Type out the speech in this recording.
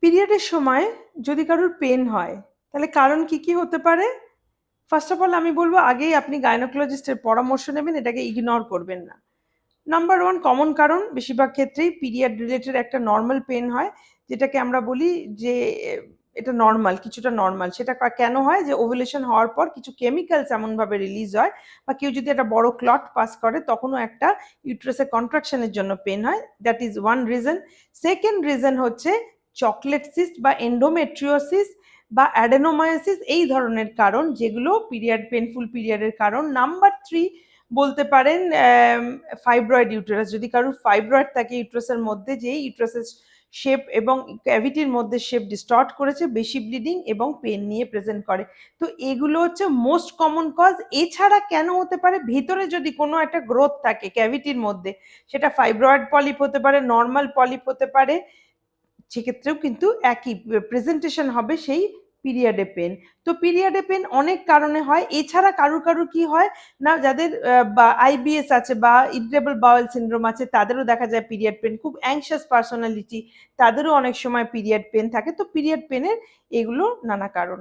পিরিয়ডের সময় যদি কারোর পেন হয় তাহলে কারণ কি কি হতে পারে? ফার্স্ট অফ অল আমি বলবো আগেই আপনি গাইনোকোলজিস্টের পরামর্শ নেবেন, এটাকে ইগনোর করবেন না। নাম্বার ওয়ান কমন কারণ বেশিরভাগ ক্ষেত্রেই পিরিয়ড রিলেটেড একটা নর্মাল পেন হয়, যেটাকে আমরা বলি যে এটা নর্মাল, কিছুটা নর্মাল। সেটা কেন হয়? যে ওভুলেশন হওয়ার পর কিছু কেমিক্যালস এমনভাবে রিলিজ হয়, বা কেউ যদি একটা বড় ক্লট পাস করে তখনও একটা ইউট্রাসের কন্ট্রাকশনের জন্য পেন হয়। That is one reason. Second reason হচ্ছে চকলেট সিস্ট বা এন্ডোমেট্রিওসিস বা অ্যাডেনোমায়োসিস, এই ধরনের কারণ যেগুলো পিরিয়ড পেনফুল পিরিয়ডের কারণ। নাম্বার থ্রি বলতে পারেন ফাইব্রয়েড ইউটেরাস। যদি কারোর ফাইব্রয়েড থাকে ইউট্রাসের মধ্যে, যে ইউট্রাসের শেপ এবং ক্যাভিটির মধ্যে শেপ ডিস্টর্ট করেছে, বেশি ব্লিডিং এবং পেন নিয়ে প্রেজেন্ট করে। তো এগুলো হচ্ছে মোস্ট কমন কজ। এছাড়া কেন হতে পারে? ভিতরে যদি কোনো একটা গ্রোথ থাকে ক্যাভিটির মধ্যে, সেটা ফাইব্রয়েড পলিপ হতে পারে, নর্মাল পলিপ হতে পারে, সেক্ষেত্রেও কিন্তু একই প্রেজেন্টেশন হবে সেই পিরিয়ডে পেন। তো পিরিয়ডে পেন অনেক কারণে হয়। এছাড়া কারুর কারুর কি হয় না, যাদের বা আইবিএস আছে বা ইরিটেবল বাউল সিনড্রোম আছে, তাদেরও দেখা যায় পিরিয়ড পেন। খুব অ্যাংশাস পার্সোনালিটি, তাদেরও অনেক সময় পিরিয়ড পেন থাকে। তো পিরিয়ড পেনের এগুলো নানা কারণ।